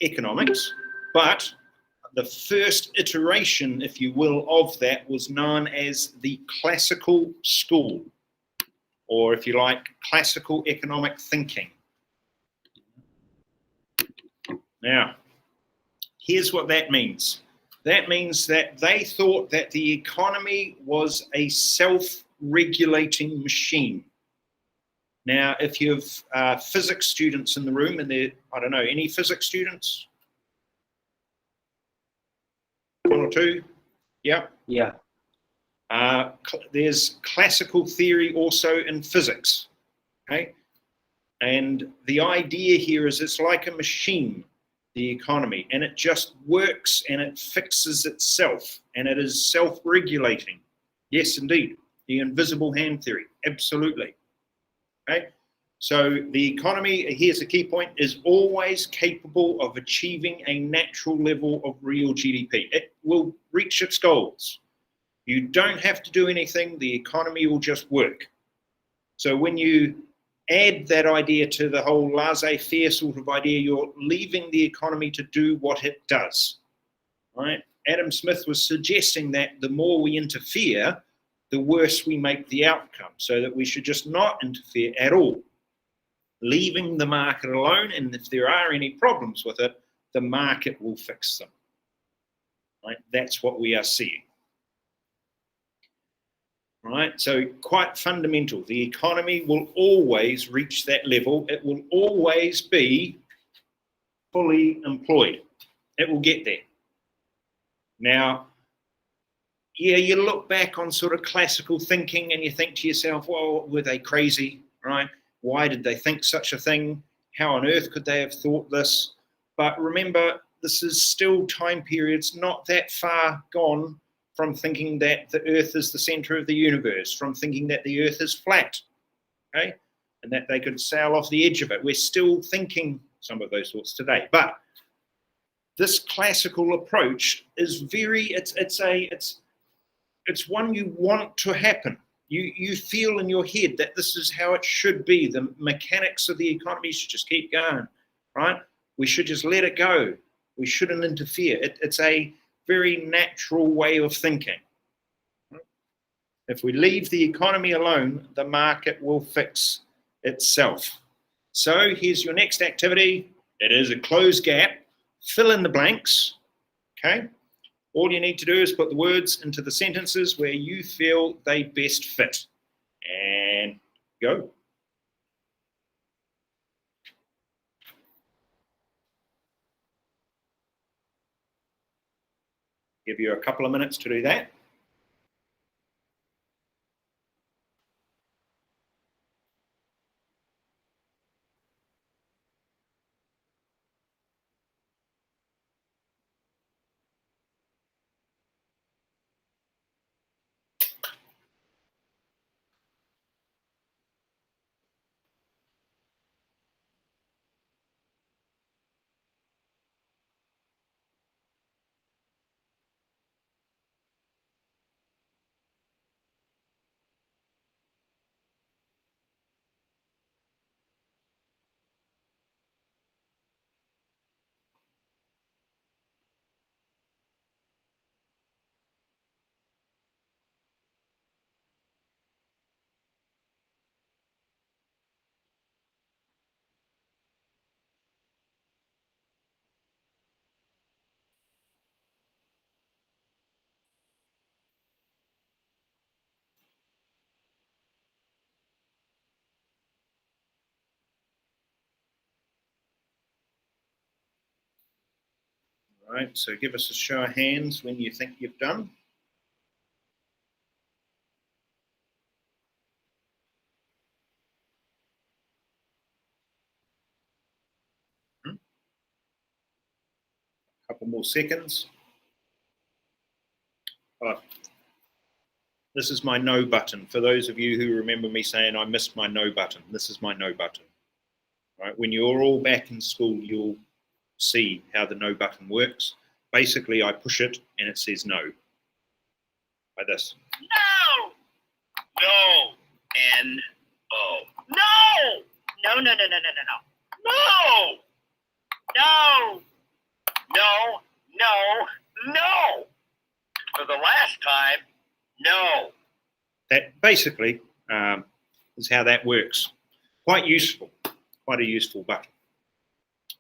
economics, but the first iteration, if you will, of that was known as the classical school, or if you like, classical economic thinking. Now, here's what that means. That means that they thought that the economy was a self-regulating machine. Now, if you have physics students in the room, and there, I don't know, any physics students? One or two? Yeah? Yeah. There's classical theory also in physics, okay? And the idea here is it's like a machine, the economy, and it just works and it fixes itself, and it is self-regulating. Yes, indeed. The invisible hand theory, absolutely. Okay? So the economy, here's the key point, is always capable of achieving a natural level of real GDP. It will reach its goals. You don't have to do anything, the economy will just work. So when you add that idea to the whole laissez-faire sort of idea, you're leaving the economy to do what it does, right? Adam Smith was suggesting that the more we interfere, the worse we make the outcome, so that we should just not interfere at all, leaving the market alone, and if there are any problems with it, the market will fix them, right? That's what we are seeing. Right, so quite fundamental. The economy will always reach that level. It will always be fully employed. It will get there. Now, yeah, you look back on sort of classical thinking and you think to yourself, well, were they crazy, right? Why did they think such a thing? How on earth could they have thought this? But remember, this is still time periods not that far gone from thinking that the earth is the center of the universe, from thinking that the earth is flat, okay? And that they could sail off the edge of it. We're still thinking some of those thoughts today. But this classical approach is it's one you want to happen. You feel in your head that this is how it should be. The mechanics of the economy should just keep going, right? We should just let it go. We shouldn't interfere. It's a very natural way of thinking. If we leave the economy alone, the market will fix itself. So here's your next activity. It is a closed gap. Fill in the blanks, okay? All you need to do is put the words into the sentences where you feel they best fit. And go. Give you a couple of minutes to do that. All right, so give us a show of hands when you think you've done. Couple more seconds. This is my no button. For those of you who remember me saying I missed my no button, this is my no button. Right? When you're all back in school, you'll see how the no button works. Basically, I push it and it says no. Like this. No! No! N-O. No! No, no, no, no, no, no, no. No! No! no, no, no. For the last time, no. That basically is how that works. Quite useful, quite a useful button.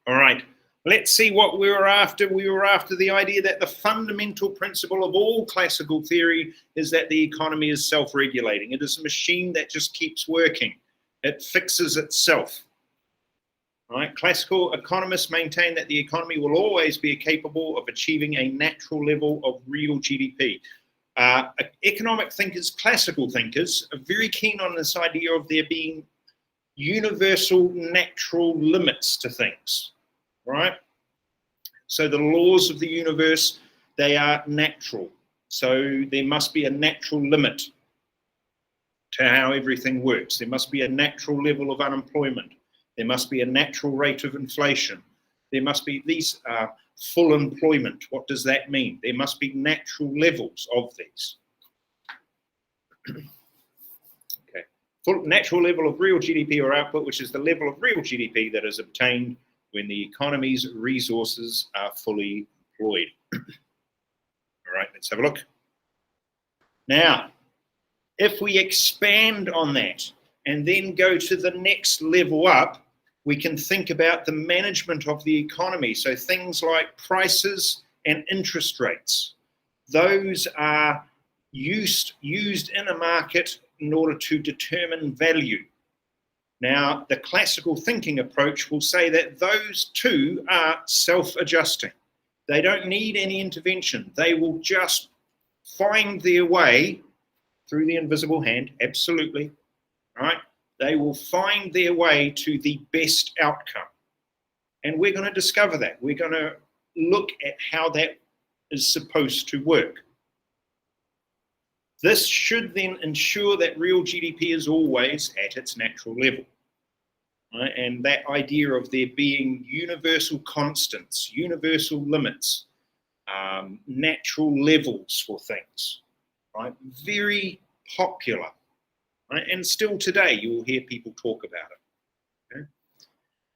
All right, let's see what we were after. We were after the idea that the fundamental principle of all classical theory is that the economy is self-regulating. It is a machine that just keeps working. It fixes itself. Right? Classical economists maintain that the economy will always be capable of achieving a natural level of real GDP. Economic thinkers, classical thinkers, are very keen on this idea of there being universal natural limits to things, right? So the laws of the universe, they are natural. So there must be a natural limit to how everything works. There must be a natural level of unemployment. There must be a natural rate of inflation. There must be these full employment. What does that mean? There must be natural levels of these. Okay. Full natural level of real GDP or output, which is the level of real GDP that is obtained when the economy's resources are fully employed. All right, let's have a look. Now, if we expand on that and then go to the next level up, we can think about the management of the economy. So things like prices and interest rates. Those are used in a market in order to determine value. Now, the classical thinking approach will say that those two are self-adjusting. They don't need any intervention. They will just find their way through the invisible hand, absolutely, right? They will find their way to the best outcome. And we're going to discover that. We're going to look at how that is supposed to work. This should then ensure that real GDP is always at its natural level. Right? And that idea of there being universal constants, universal limits, natural levels for things, right? Very popular. Right? And still today, you will hear people talk about it. Okay?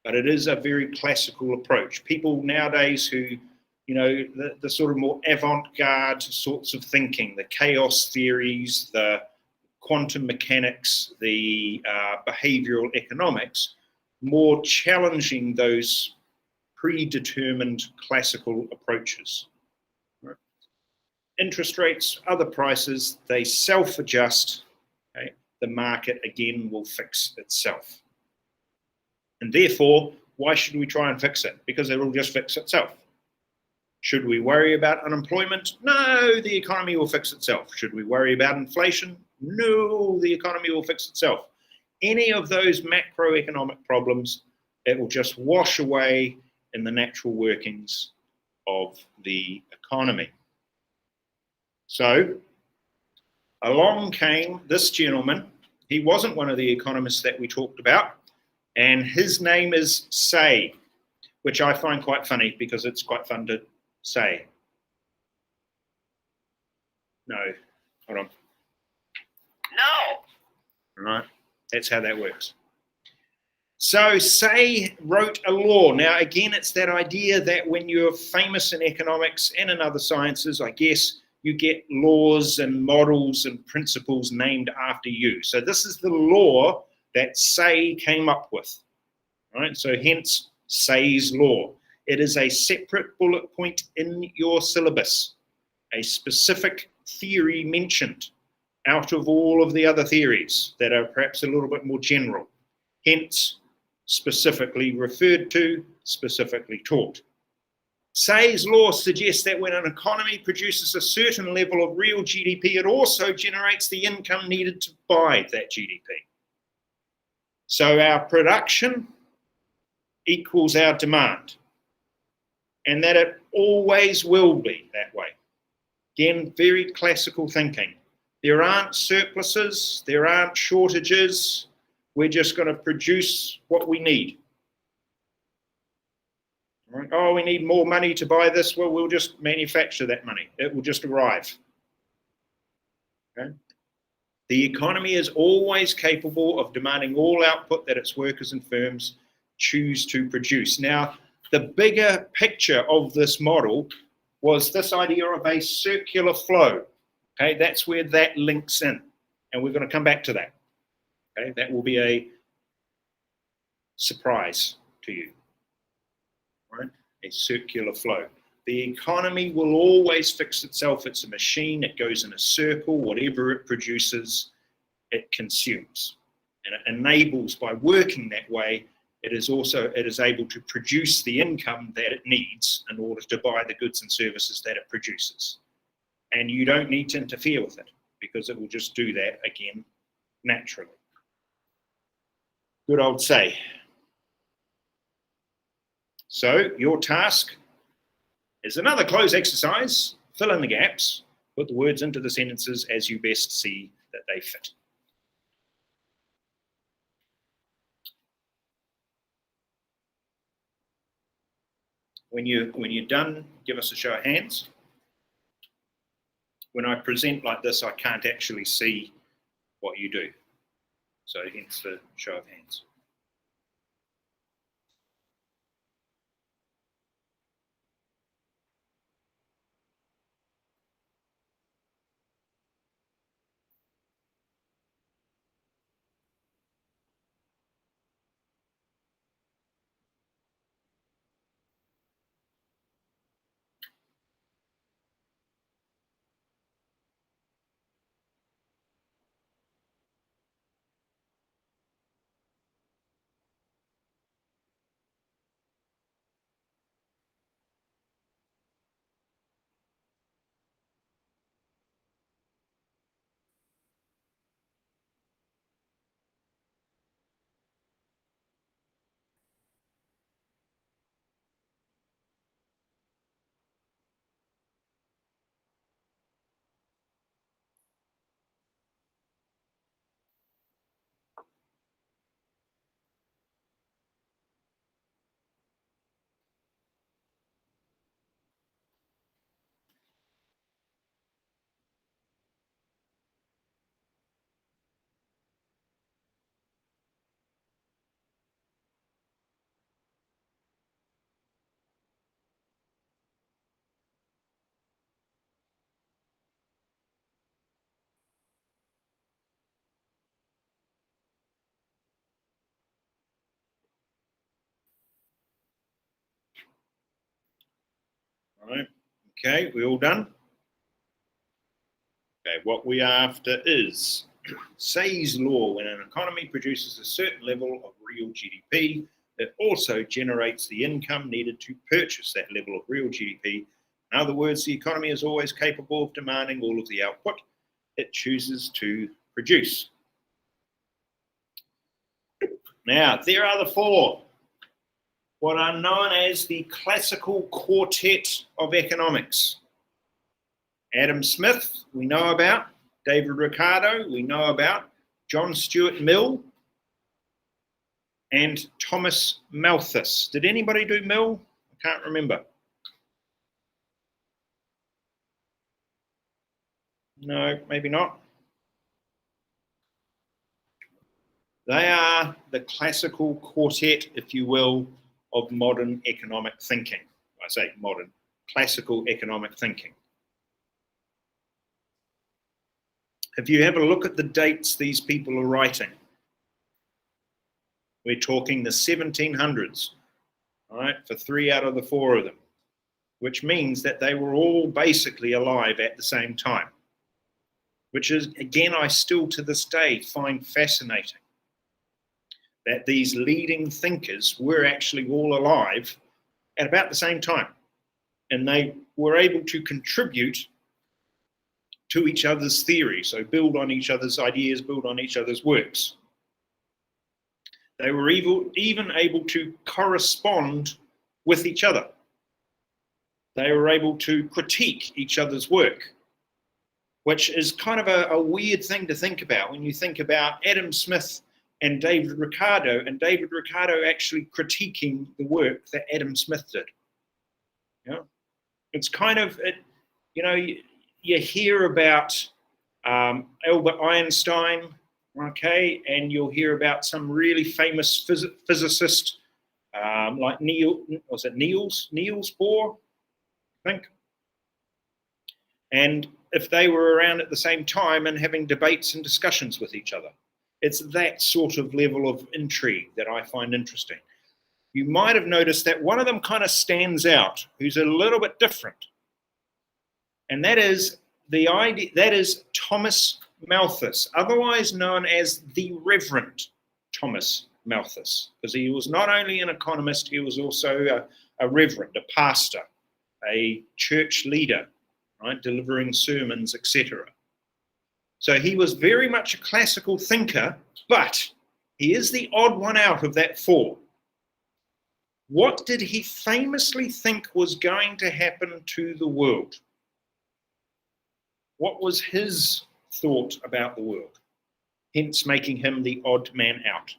But it is a very classical approach. People nowadays who, you know, the sort of more avant-garde sorts of thinking, the chaos theories, the quantum mechanics, the behavioral economics, more challenging those predetermined classical approaches. Right? Interest rates, other prices, they self-adjust. Okay? The market again will fix itself. And therefore, why should we try and fix it? Because it will just fix itself. Should we worry about unemployment? No, the economy will fix itself. Should we worry about inflation? No, the economy will fix itself. Any of those macroeconomic problems, it will just wash away in the natural workings of the economy. So, along came this gentleman. He wasn't one of the economists that we talked about, and his name is Say, which I find quite funny because it's quite fun to say. No, hold on. No. All right, that's how that works. So Say wrote a law. Now, again, it's that idea that when you're famous in economics and in other sciences, I guess, you get laws and models and principles named after you. So this is the law that Say came up with. Right? So hence Say's law. It is a separate bullet point in your syllabus, a specific theory mentioned out of all of the other theories that are perhaps a little bit more general. Hence, specifically referred to, specifically taught. Say's law suggests that when an economy produces a certain level of real GDP, it also generates the income needed to buy that GDP. So our production equals our demand, and that it always will be that way. Again, very classical thinking. There aren't surpluses, there aren't shortages. We're just going to produce what we need. Right? Oh, we need more money to buy this. Well, we'll just manufacture that money. It will just arrive. Okay? The economy is always capable of demanding all output that its workers and firms choose to produce. Now, the bigger picture of this model was this idea of a circular flow. Okay, that's where that links in. And we're going to come back to that. Okay, that will be a surprise to you. Right? A circular flow. The economy will always fix itself. It's a machine. It goes in a circle. Whatever it produces, it consumes. And it enables, by working that way, it is able to produce the income that it needs in order to buy the goods and services that it produces. And you don't need to interfere with it, because it will just do that again naturally. Good old say. So your task is another close exercise. Fill in the gaps. Put the words into the sentences as you best see that they fit. When you're done, give us a show of hands. When I present like this, I can't actually see what you do. So hence the show of hands. All right. Okay, we all done? Okay, what we are after is Say's law. When an economy produces a certain level of real GDP, it also generates the income needed to purchase that level of real GDP. In other words, the economy is always capable of demanding all of the output it chooses to produce. Now, there are the four, what are known as the classical quartet of economics. Adam Smith, we know about. David Ricardo, we know about. John Stuart Mill, and Thomas Malthus. Did anybody do Mill? I can't remember. No, maybe not. They are the classical quartet, if you will, of modern economic thinking. I say modern, classical economic thinking. If you have a look at the dates these people are writing, we're talking the 1700s, all right, for 3 out of the 4 of them, which means that they were all basically alive at the same time, which is, again, I still to this day find fascinating, that these leading thinkers were actually all alive at about the same time, and they were able to contribute to each other's theory, so build on each other's ideas, build on each other's works. They were even able to correspond with each other. They were able to critique each other's work, which is kind of a weird thing to think about when you think about Adam Smith and David Ricardo actually critiquing the work that Adam Smith did. You know, it's kind of, you know, you hear about Albert Einstein, okay, and you'll hear about some really famous physicist like Niels Bohr, I think. And if they were around at the same time and having debates and discussions with each other. It's that sort of level of intrigue that I find interesting. You might have noticed that one of them kind of stands out, who's a little bit different. And that is Thomas Malthus, otherwise known as the Reverend Thomas Malthus, because he was not only an economist, he was also a reverend, a pastor, a church leader, right, delivering sermons, etc. So he was very much a classical thinker, but he is the odd one out of that four. What did he famously think was going to happen to the world? What was his thought about the world? Hence making him the odd man out.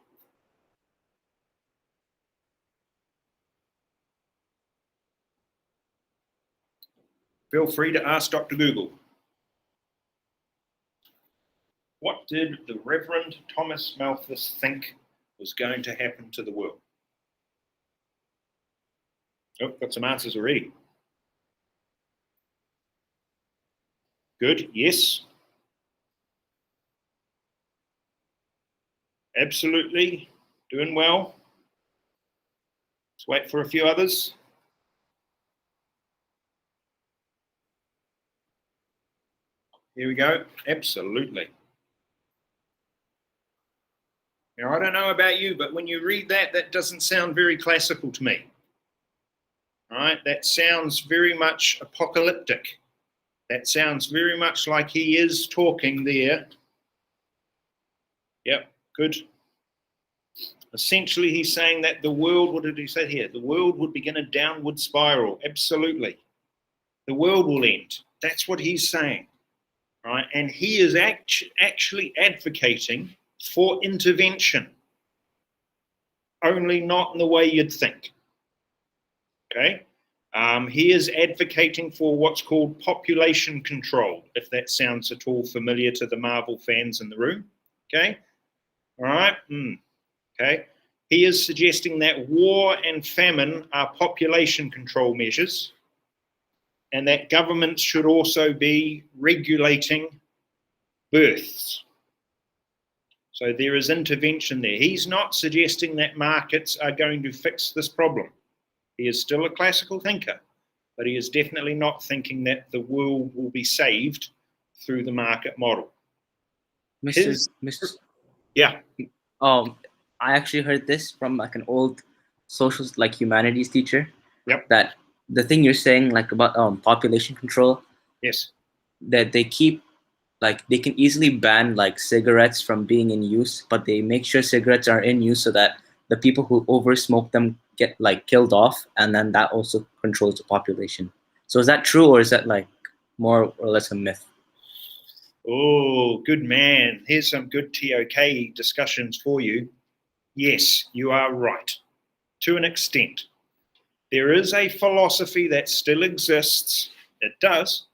Feel free to ask Dr. Google. What did the Reverend Thomas Malthus think was going to happen to the world? Oh, got some answers already. Good, yes. Absolutely, doing well. Let's wait for a few others. Here we go, absolutely. Now, I don't know about you, but when you read that, that doesn't sound very classical to me. All right, that sounds very much apocalyptic. That sounds very much like he is talking there. Yep, good. Essentially, he's saying that the world, what did he say here? The world would begin a downward spiral. Absolutely. The world will end. That's what he's saying. Right? And he is actually advocating for intervention, only not in the way you'd think. Okay? He is advocating for what's called population control, if that sounds at all familiar to the Marvel fans in the room. Okay? All right? Okay? He is suggesting that war and famine are population control measures, and that governments should also be regulating births. So there is intervention there. He's not suggesting that markets are going to fix this problem. He is still a classical thinker, but he is definitely not thinking that the world will be saved through the market model. Mr. Yeah. I actually heard this from like an old social, like humanities teacher. Yep. That the thing you're saying, like about population control. Yes. That they keep, like, they can easily ban like cigarettes from being in use, but they make sure cigarettes are in use so that the people who over smoke them get like killed off, and then that also controls the population. So is that true, or is that like more or less a myth? Oh, good man. Here's some good TOK discussions for you. Yes, you are right, to an extent. There is a philosophy that still exists, it does,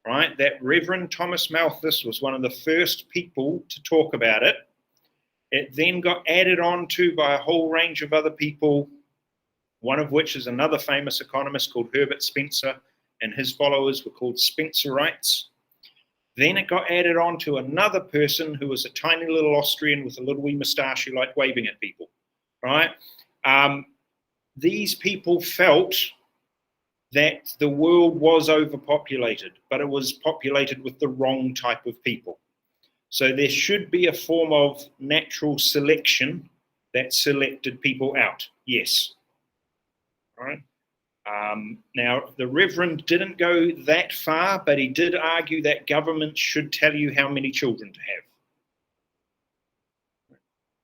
right? That Reverend Thomas Malthus was one of the first people to talk about it. It then got added on to by a whole range of other people, one of which is another famous economist called Herbert Spencer, and his followers were called Spencerites. Then it got added on to another person who was a tiny little Austrian with a little wee moustache who liked waving at people, right? These people felt that the world was overpopulated, but it was populated with the wrong type of people. So there should be a form of natural selection that selected people out. Yes. All right. Now, the Reverend didn't go that far, but he did argue that governments should tell you how many children to have.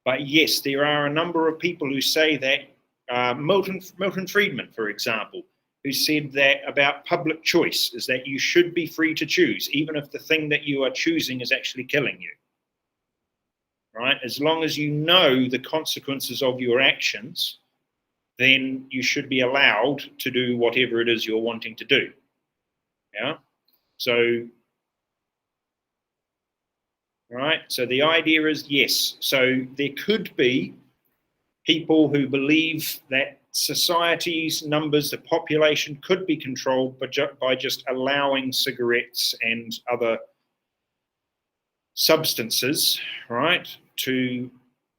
But yes, there are a number of people who say that, Milton Friedman, for example, who said that about public choice is that you should be free to choose, even if the thing that you are choosing is actually killing you. Right? As long as you know the consequences of your actions, then you should be allowed to do whatever it is you're wanting to do. Yeah? So, right? So the idea is, yes, so there could be people who believe that society's numbers, the population could be controlled by just allowing cigarettes and other substances, right, to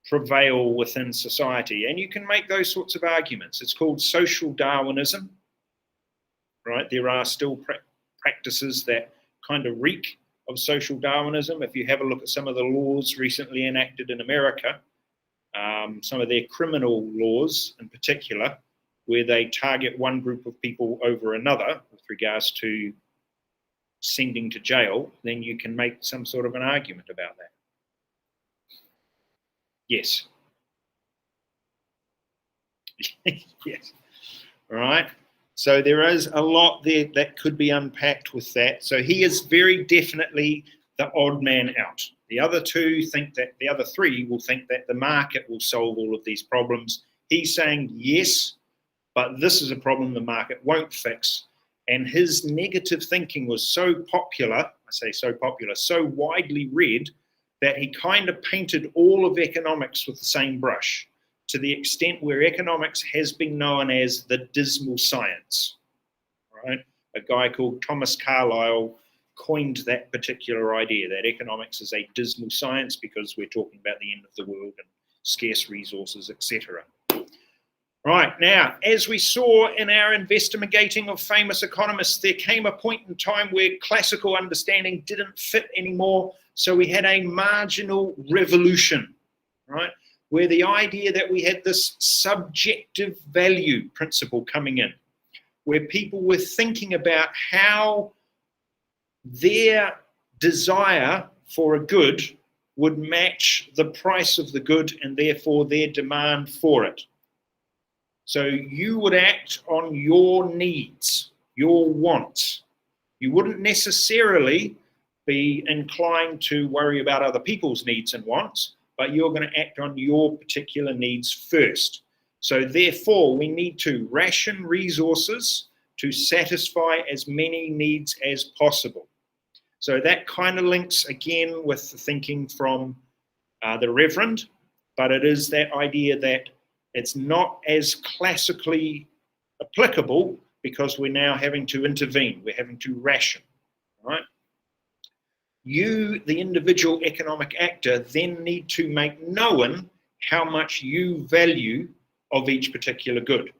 prevail within society. And you can make those sorts of arguments. It's called social Darwinism, right? There are still practices that kind of reek of social Darwinism. If you have a look at some of the laws recently enacted in America, some of their criminal laws in particular, where they target one group of people over another with regards to sending to jail, then you can make some sort of an argument about that. Yes. Yes. All right. So there is a lot there that could be unpacked with that. So he is very definitely the odd man out. The other two think that, the other three will think that the market will solve all of these problems. He's saying yes, but this is a problem the market won't fix. And his negative thinking was so popular, I say so popular, so widely read, that he kind of painted all of economics with the same brush, to the extent where economics has been known as the dismal science. Right? A guy called Thomas Carlyle coined that particular idea, that economics is a dismal science because we're talking about the end of the world and scarce resources, etc. Right, now, as we saw in our investigating of famous economists, there came a point in time where classical understanding didn't fit anymore, so we had a marginal revolution, right, where the idea that we had this subjective value principle coming in, where people were thinking about how their desire for a good would match the price of the good and therefore their demand for it. So you would act on your needs, your wants. You wouldn't necessarily be inclined to worry about other people's needs and wants, but you're going to act on your particular needs first. So therefore, we need to ration resources to satisfy as many needs as possible. So that kind of links again with the thinking from the Reverend, but it is that idea that it's not as classically applicable because we're now having to intervene, we're having to ration, right? You, the individual economic actor, then need to make known how much you value of each particular good.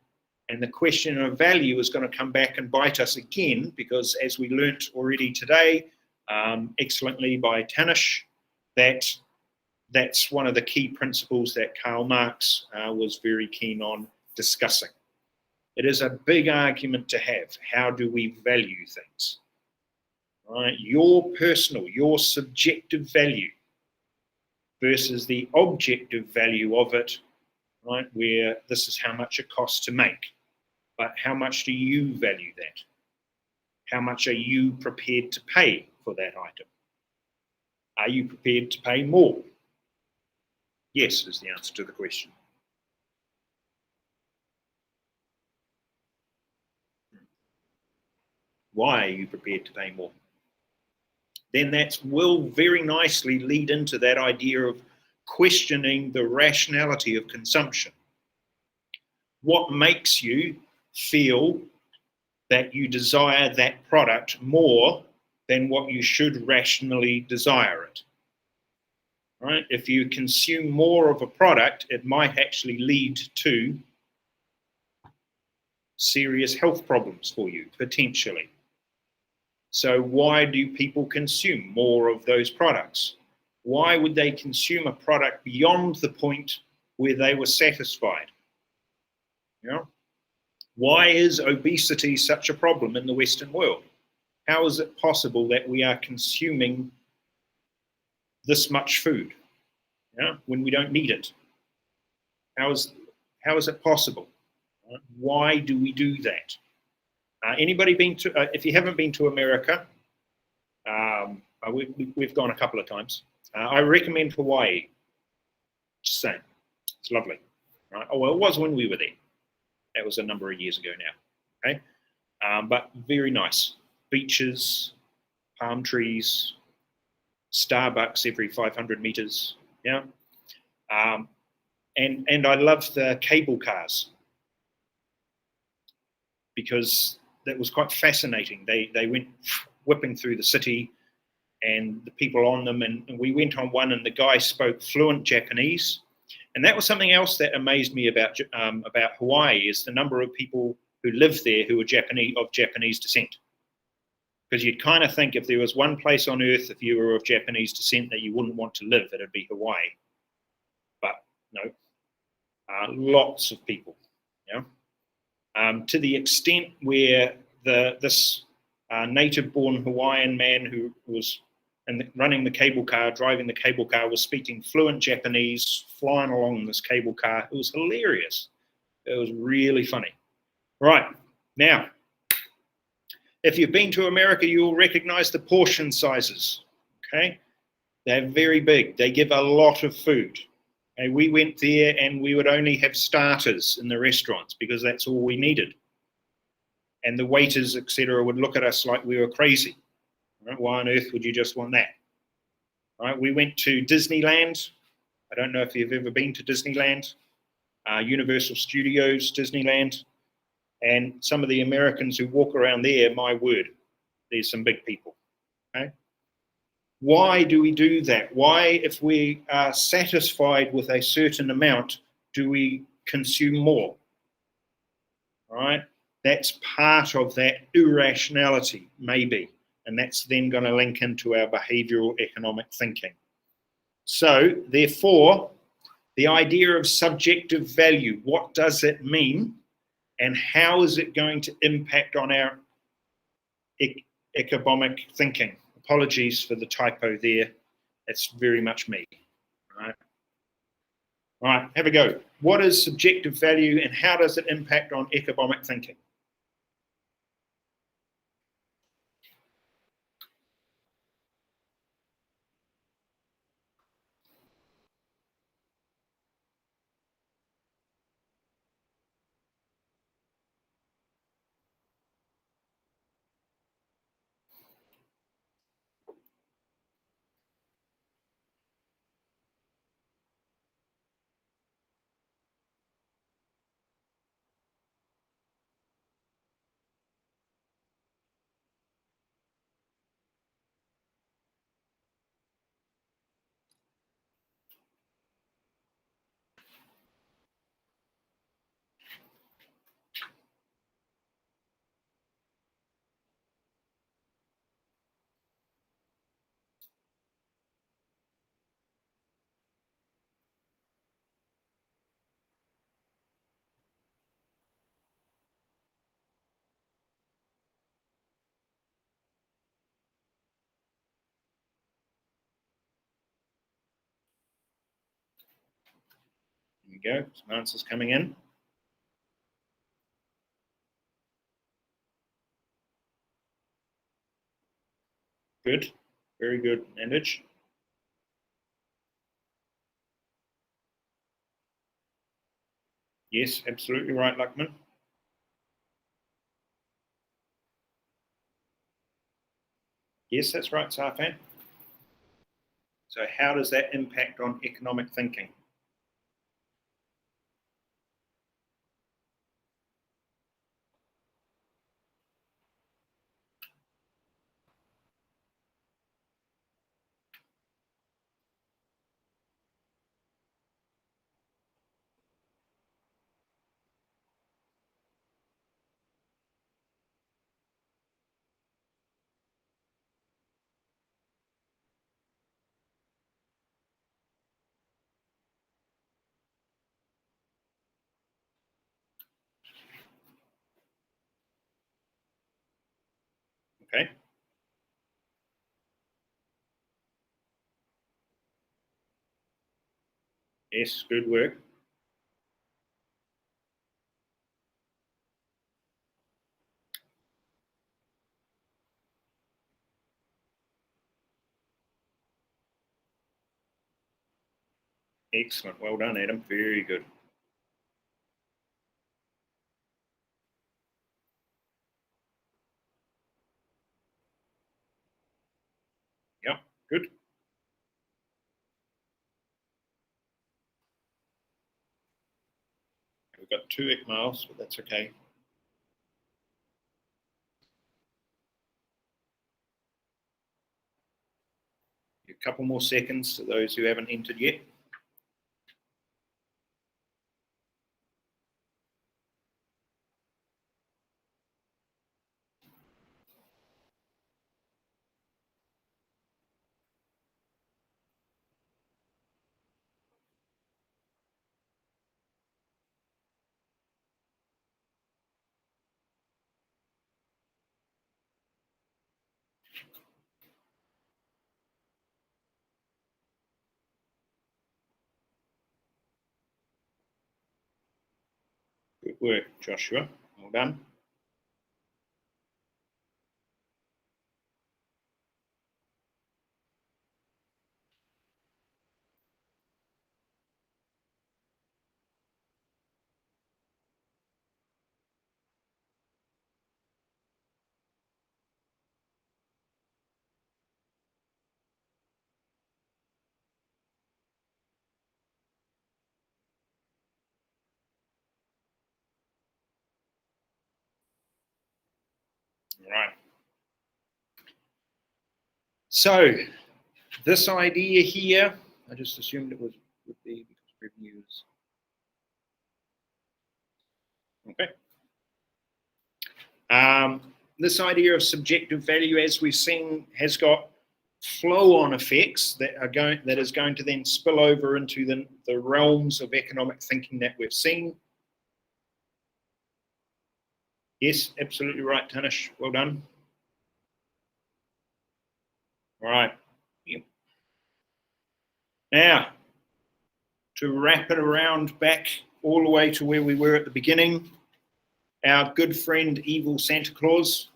And the question of value is going to come back and bite us again, because as we learnt already today, excellently by Tanish, that's one of the key principles that Karl Marx was very keen on discussing. It is a big argument to have. How do we value things? Right? Your personal, your subjective value versus the objective value of it, right? Where this is how much it costs to make. But how much do you value that? How much are you prepared to pay for that item? Are you prepared to pay more? Yes is the answer to the question. Why are you prepared to pay more? Then that will very nicely lead into that idea of questioning the rationality of consumption. What makes you feel that you desire that product more than what you should rationally desire it? Right? If you consume more of a product, it might actually lead to serious health problems for you, potentially. So why do people consume more of those products? Why would they consume a product beyond the point where they were satisfied? You know? Why is obesity such a problem in the Western world? How is it possible that we are consuming this much food, when we don't need it? How is it possible? Why do we do that? Anybody been to? If you haven't been to America, we've gone a couple of times. I recommend Hawaii. Just saying, it's lovely. Right? Oh well, it was when we were there. That was a number of years ago now. Okay, but very nice. Beaches, palm trees, Starbucks every 500 meters. Yeah, and I love the cable cars. because that was quite fascinating. They went whipping through the city and the people on them, and we went on one, and the guy spoke fluent Japanese. And that was something else that amazed me about Hawaii, is the number of people who live there who are of Japanese descent. Because you'd kind of think if there was one place on earth, if you were of Japanese descent, that you wouldn't want to live, it'd be Hawaii. But no, lots of people, you know, to the extent where this native-born Hawaiian man who was running the cable car, driving the cable car, was speaking fluent Japanese, flying along this cable car. It was hilarious. It was really funny. Right, now, if you've been to America, you'll recognize the portion sizes, okay? They're very big. They give a lot of food. Okay? We went there and we would only have starters in the restaurants because that's all we needed. And the waiters, etc., would look at us like we were crazy. Right? Why on earth would you just want that? Right? We went to Disneyland. I don't know if you've ever been to Disneyland. Universal Studios, Disneyland. And some of the Americans who walk around there, my word, there's some big people. Okay? Why do we do that? Why, if we are satisfied with a certain amount, do we consume more? All right? That's part of that irrationality, maybe. And that's then going to link into our behavioral economic thinking. So, therefore, the idea of subjective value, what does it mean? And how is it going to impact on our economic thinking? Apologies for the typo there. That's very much me. All right, have a go. What is subjective value and how does it impact on economic thinking? There we go, some answers coming in. Good, very good, Mandage. Yes, absolutely right, Luckman. Yes, that's right, Sarfan. So how does that impact on economic thinking? Okay. Yes, good work. Excellent. Well done, Adam. Very good. Yep, good. We've got 2 ECMALs, but that's okay. couple more seconds to those who haven't entered yet. Good work, Joshua. Well done. All right. So this idea here, I just assumed it would be because reviews. Okay. This idea of subjective value, as we've seen, has got flow-on effects that is going to then spill over into the realms of economic thinking that we've seen. Yes, absolutely right, Tanish. Well done. All right. Yep. Now, to wrap it around back all the way to where we were at the beginning, our good friend Evil Santa Claus,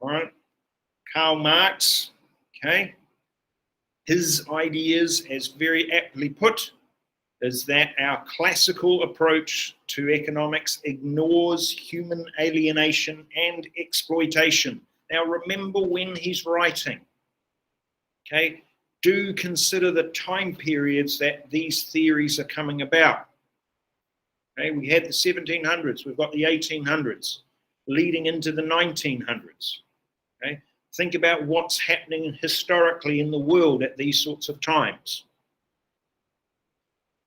all right, Karl Marx, okay, his ideas, as very aptly put, is that our classical approach to economics ignores human alienation and exploitation. Now, remember when he's writing, okay? Do consider the time periods that these theories are coming about. Okay, we had the 1700s, we've got the 1800s, leading into the 1900s. Okay, think about what's happening historically in the world at these sorts of times.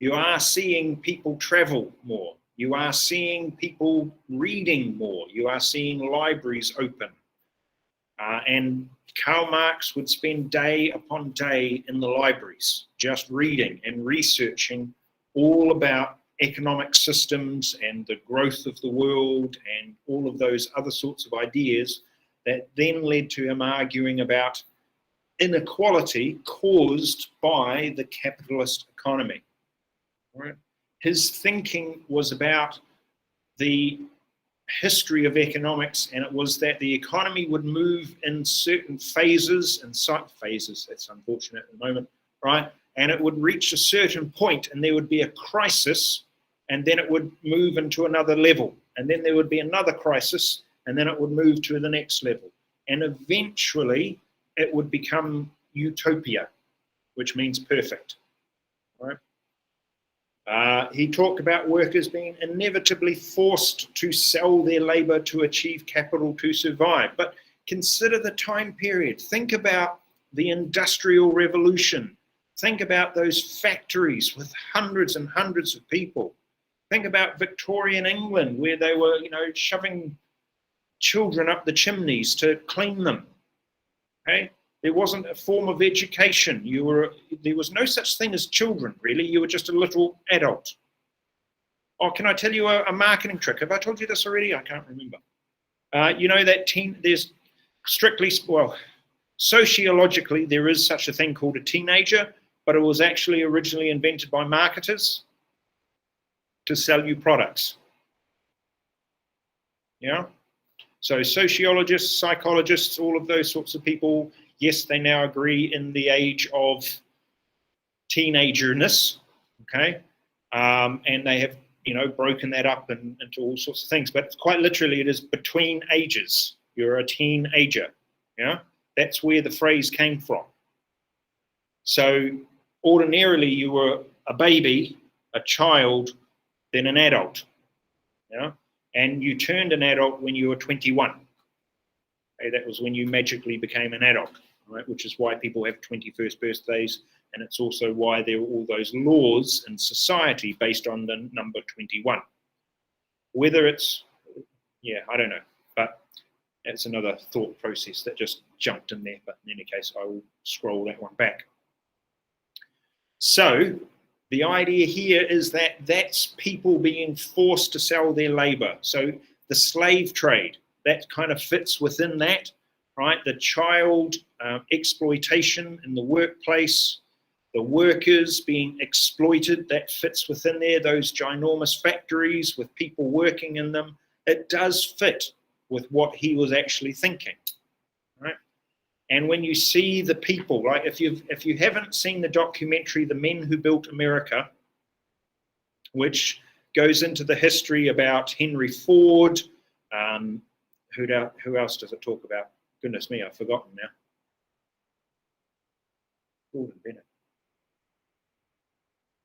You are seeing people travel more. You are seeing people reading more. You are seeing libraries open. And Karl Marx would spend day upon day in the libraries, just reading and researching all about economic systems and the growth of the world and all of those other sorts of ideas that then led to him arguing about inequality caused by the capitalist economy. Right? His thinking was about the history of economics, and it was that the economy would move in certain phases, and phases, that's unfortunate at the moment, right? And it would reach a certain point and there would be a crisis, and then it would move into another level, and then there would be another crisis, and then it would move to the next level. And eventually it would become utopia, which means perfect, right? He talked about workers being inevitably forced to sell their labor to achieve capital to survive. But consider the time period. Think about the Industrial Revolution. Think about those factories with hundreds and hundreds of people. Think about Victorian England, where they were, shoving children up the chimneys to clean them. Okay? There wasn't a form of education. There was no such thing as children, really. You were just a little adult. Oh, can I tell you a marketing trick? Have I told you this already? I can't remember. There's strictly, sociologically, there is such a thing called a teenager, but it was actually originally invented by marketers to sell you products. Yeah? So sociologists, psychologists, all of those sorts of people, yes, they now agree in the age of teenagerness, okay? And they have, broken that up into all sorts of things. But quite literally, it is between ages. You're a teenager, yeah? That's where the phrase came from. So ordinarily, you were a baby, a child, then an adult, yeah? And you turned an adult when you were 21. Okay, that was when you magically became an adult, right? Which is why people have 21st birthdays, and it's also why there are all those laws in society based on the number 21. Whether it's, yeah, I don't know, but it's another thought process that just jumped in there. But in any case, I will scroll that one back. So the idea here is that that's people being forced to sell their labor. So the slave trade, that kind of fits within that, right? The child exploitation in the workplace, the workers being exploited, that fits within there, those ginormous factories with people working in them. It does fit with what he was actually thinking, right? And when you see the people, right, if you haven't seen the documentary The Men Who Built America, which goes into the history about Henry Ford, who else does it talk about? Goodness me, I've forgotten now. Ford and Bennett.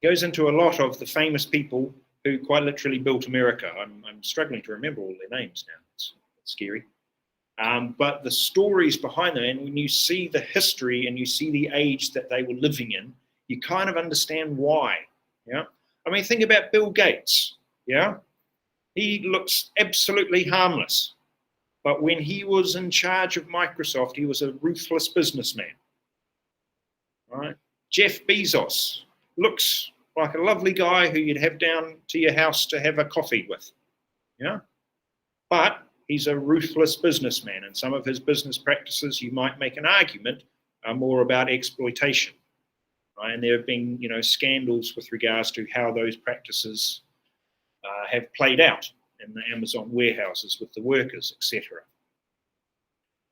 Goes into a lot of the famous people who quite literally built America. I'm struggling to remember all their names now. It's scary. But the stories behind them, and when you see the history and you see the age that they were living in, you kind of understand why. Yeah, I mean, think about Bill Gates. Yeah, he looks absolutely harmless, but when he was in charge of Microsoft, he was a ruthless businessman. Right? Jeff Bezos looks like a lovely guy who you'd have down to your house to have a coffee with. Yeah, but he's a ruthless businessman, and some of his business practices, you might make an argument, are more about exploitation. Right? And there have been, scandals with regards to how those practices have played out in the Amazon warehouses with the workers, etc.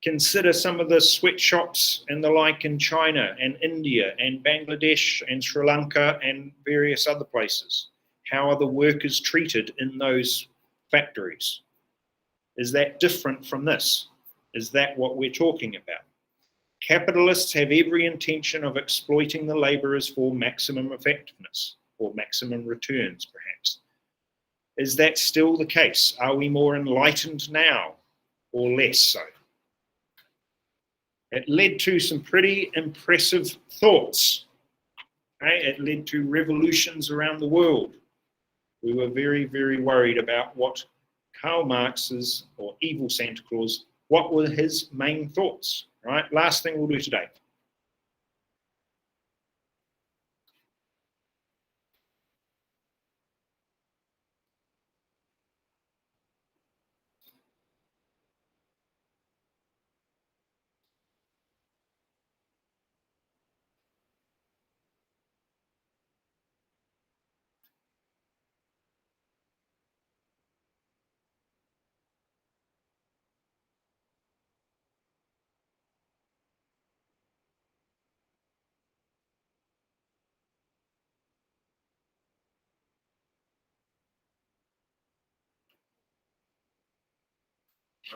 Consider some of the sweatshops and the like in China and India and Bangladesh and Sri Lanka and various other places. How are the workers treated in those factories? Is that different from this? Is that what we're talking about? Capitalists have every intention of exploiting the laborers for maximum effectiveness or maximum returns, perhaps. Is that still the case? Are we more enlightened now or less so? It led to some pretty impressive thoughts. Okay? It led to revolutions around the world. We were very, very worried about what Karl Marx's, or Evil Santa Claus, what were his main thoughts, right? Last thing we'll do today.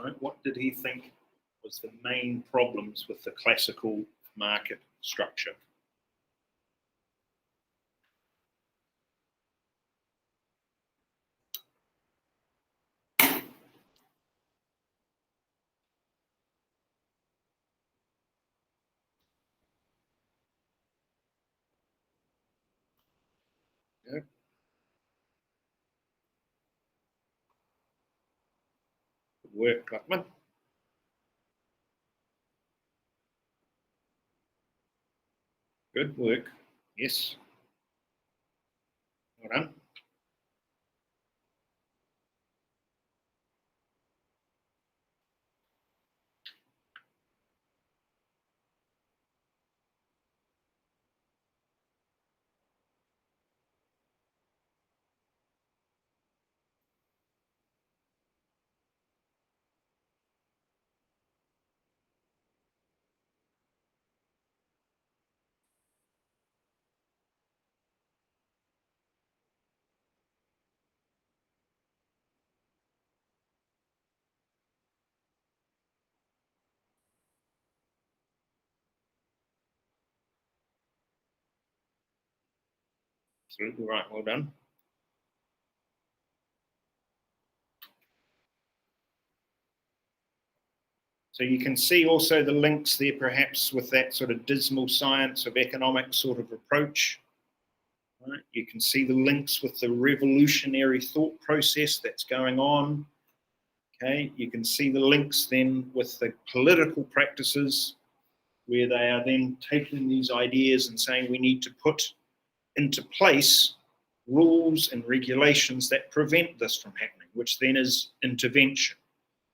Right? What did he think was the main problems with the classical market structure? Yeah. Good work, Gutman. Good work. Yes. Well done. Absolutely right. Well done. So you can see also the links there, perhaps with that sort of dismal science of economic sort of approach. Right? You can see the links with the revolutionary thought process that's going on. Okay, you can see the links then with the political practices, where they are then taking these ideas and saying we need to put into place rules and regulations that prevent this from happening, which then is intervention.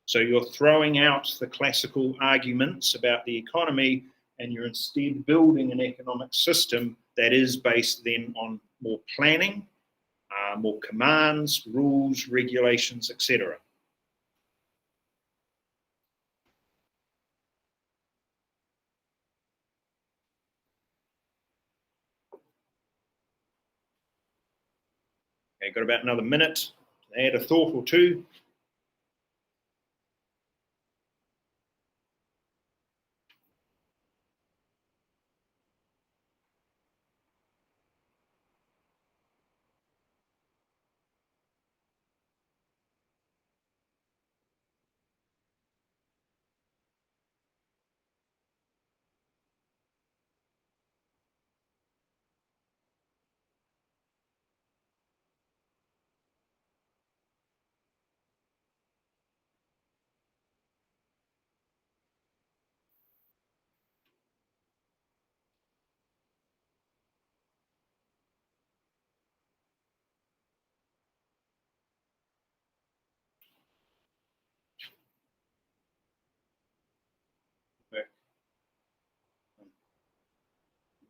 So you're throwing out the classical arguments about the economy and you're instead building an economic system that is based then on more planning, more commands, rules, regulations, etc. Okay, got about another minute to add a thought or two.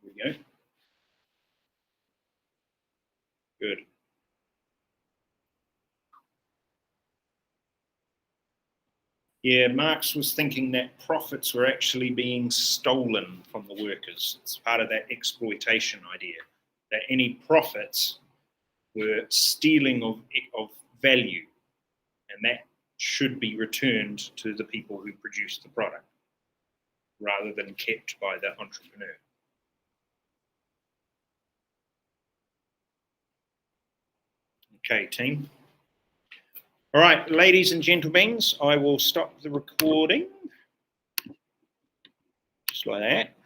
Here we go. Good. Yeah, Marx was thinking that profits were actually being stolen from the workers. It's part of that exploitation idea, that any profits were stealing of value, and that should be returned to the people who produce the product rather than kept by the entrepreneur. Okay, team. All right, ladies and gentlemen, I will stop the recording. Just like that.